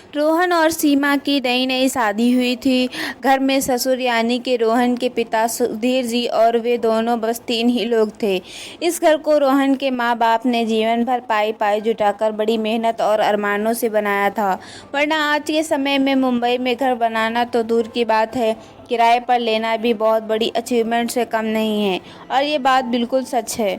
रोहन और सीमा की नई नई शादी हुई थी। घर में ससुर यानी कि रोहन के पिता सुधीर जी और वे दोनों बस 3 ही लोग थे। इस घर को रोहन के माँ बाप ने जीवन भर पाई पाई जुटाकर बड़ी मेहनत और अरमानों से बनाया था, वरना आज के समय में मुंबई में घर बनाना तो दूर की बात है, किराए पर लेना भी बहुत बड़ी अचीवमेंट से कम नहीं है। और ये बात बिल्कुल सच है।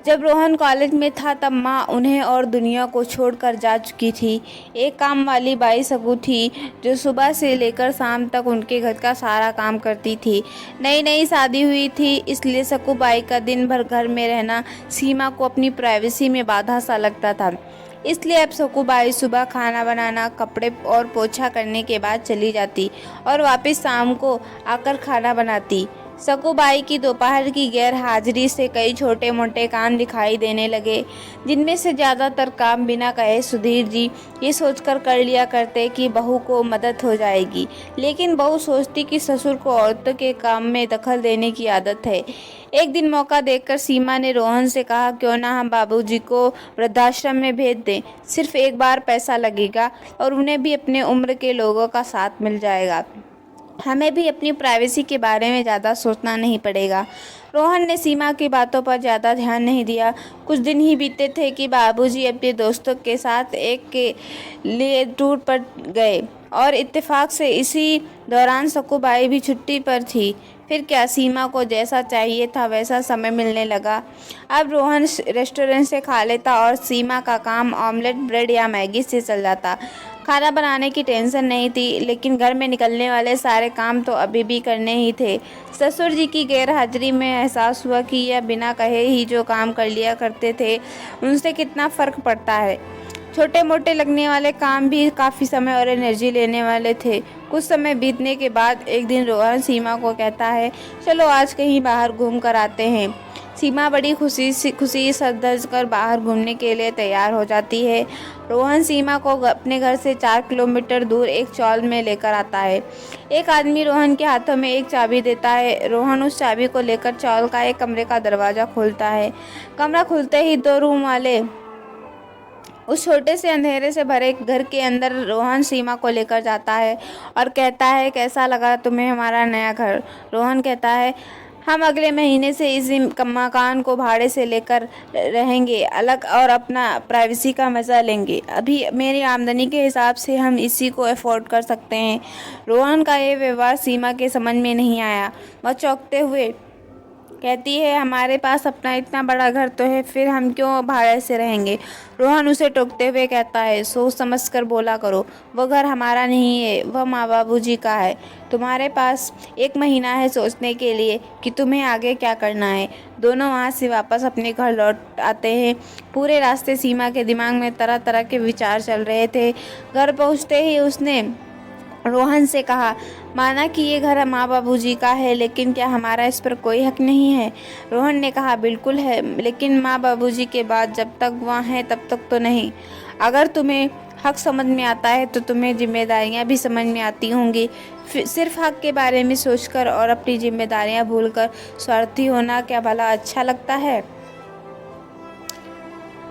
जब रोहन कॉलेज में था तब माँ उन्हें और दुनिया को छोड़कर जा चुकी थी। एक काम वाली बाई सकू थी जो सुबह से लेकर शाम तक उनके घर का सारा काम करती थी। नई नई शादी हुई थी, इसलिए सकू बाई का दिन भर घर में रहना सीमा को अपनी प्राइवेसी में बाधा सा लगता था। इसलिए अब सकू बाई सुबह खाना बनाना, कपड़े और पोछा करने के बाद चली जाती और वापस शाम को आकर खाना बनाती। सकूबाई की दोपहर की गैर हाजिरी से कई छोटे मोटे काम दिखाई देने लगे, जिनमें से ज़्यादातर काम बिना कहे सुधीर जी ये सोचकर कर लिया करते कि बहू को मदद हो जाएगी, लेकिन बहू सोचती कि ससुर को औरतों के काम में दखल देने की आदत है। एक दिन मौका देखकर सीमा ने रोहन से कहा, क्यों ना हम बाबूजी को वृद्धाश्रम में भेज दें, सिर्फ एक बार पैसा लगेगा और उन्हें भी अपने उम्र के लोगों का साथ मिल जाएगा। हमें भी अपनी प्राइवेसी के बारे में ज़्यादा सोचना नहीं पड़ेगा। रोहन ने सीमा की बातों पर ज़्यादा ध्यान नहीं दिया। कुछ दिन ही बीते थे कि बाबूजी अपने दोस्तों के साथ एक के लिए टूर पर गए और इत्तेफाक से इसी दौरान सकूबाई भी छुट्टी पर थी। फिर क्या, सीमा को जैसा चाहिए था वैसा समय मिलने लगा। अब रोहन रेस्टोरेंट से खा लेता और सीमा का काम ऑमलेट, ब्रेड या मैगी से चल जाता। खाना बनाने की टेंशन नहीं थी, लेकिन घर में निकलने वाले सारे काम तो अभी भी करने ही थे। ससुर जी की गैर हाजिरी में एहसास हुआ कि यह बिना कहे ही जो काम कर लिया करते थे उनसे कितना फ़र्क पड़ता है। छोटे मोटे लगने वाले काम भी काफ़ी समय और एनर्जी लेने वाले थे। कुछ समय बीतने के बाद एक दिन रोहन सीमा को कहता है, चलो आज कहीं बाहर घूम कर आते हैं। सीमा बड़ी खुशी सर धज कर बाहर घूमने के लिए तैयार हो जाती है। रोहन सीमा को अपने घर से 4 किलोमीटर दूर एक चौल में लेकर आता है। एक आदमी रोहन के हाथों में एक चाबी देता है। रोहन उस चाबी को लेकर चौल का एक कमरे का दरवाज़ा खोलता है। कमरा खुलते ही 2 रूम वाले उस छोटे से अंधेरे से भरे घर के अंदर रोहन सीमा को लेकर जाता है और कहता है, कैसा लगा तुम्हें हमारा नया घर। रोहन कहता है, हम अगले महीने से इस मकान को भाड़े से लेकर रहेंगे अलग और अपना प्राइवेसी का मज़ा लेंगे। अभी मेरी आमदनी के हिसाब से हम इसी को अफोर्ड कर सकते हैं। रोहन का ये व्यवहार सीमा के समझ में नहीं आया। वह चौंकते हुए कहती है, हमारे पास अपना इतना बड़ा घर तो है, फिर हम क्यों भाड़े से रहेंगे। रोहन उसे टोकते हुए कहता है, सोच समझ कर बोला करो, वो घर हमारा नहीं है, वह माँ बाबूजी का है। तुम्हारे पास 1 महीना है सोचने के लिए कि तुम्हें आगे क्या करना है। दोनों वहाँ से वापस अपने घर लौट आते हैं। पूरे रास्ते सीमा के दिमाग में तरह तरह के विचार चल रहे थे। घर पहुँचते ही उसने रोहन से कहा, माना कि ये घर माँ बाबूजी का है, लेकिन क्या हमारा इस पर कोई हक नहीं है। रोहन ने कहा, बिल्कुल है, लेकिन माँ बाबूजी के बाद जब तक वहाँ हैं तब तक तो नहीं। अगर तुम्हें हक समझ में आता है तो तुम्हें जिम्मेदारियाँ भी समझ में आती होंगी। सिर्फ हक के बारे में सोचकर और अपनी जिम्मेदारियाँ भूलकर स्वार्थी होना क्या भला अच्छा लगता है।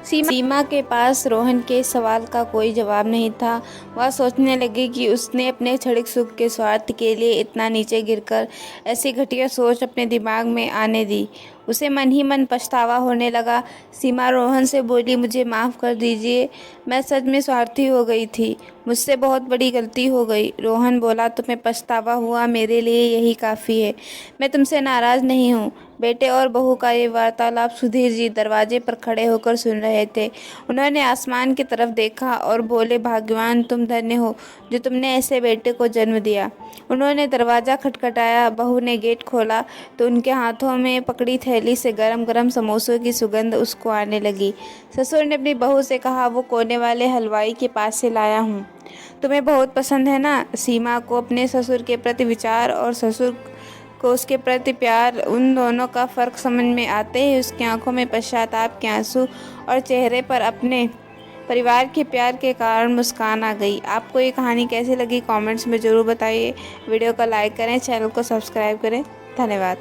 सीमा के पास रोहन के सवाल का कोई जवाब नहीं था। वह सोचने लगी कि उसने अपने क्षणिक सुख के स्वार्थ के लिए इतना नीचे गिरकर ऐसी घटिया सोच अपने दिमाग में आने दी। उसे मन ही मन पछतावा होने लगा। सीमा रोहन से बोली, मुझे माफ़ कर दीजिए, मैं सच में स्वार्थी हो गई थी, मुझसे बहुत बड़ी गलती हो गई। रोहन बोला, तुम्हें पछतावा हुआ, मेरे लिए यही काफ़ी है, मैं तुमसे नाराज़ नहीं हूँ। बेटे और बहू का ये वार्तालाप सुधीर जी दरवाजे पर खड़े होकर सुन रहे थे। उन्होंने आसमान की तरफ देखा और बोले, भाग्यवान तुम धन्य हो जो तुमने ऐसे बेटे को जन्म दिया। उन्होंने दरवाज़ा खटखटाया। बहू ने गेट खोला तो उनके हाथों में पकड़ी थैली से गरम गरम समोसों की सुगंध उसको आने लगी। ससुर ने अपनी बहू से कहा, वो कोने वाले हलवाई के पास से लाया हूँ, तुम्हें बहुत पसंद है ना। सीमा को अपने ससुर के प्रति विचार और ससुर को उसके प्रति प्यार, उन दोनों का फ़र्क समझ में आते ही उसकी आंखों में पश्चाताप के आंसू और चेहरे पर अपने परिवार के प्यार के कारण मुस्कान आ गई। आपको ये कहानी कैसी लगी कमेंट्स में ज़रूर बताइए। वीडियो को लाइक करें, चैनल को सब्सक्राइब करें। धन्यवाद।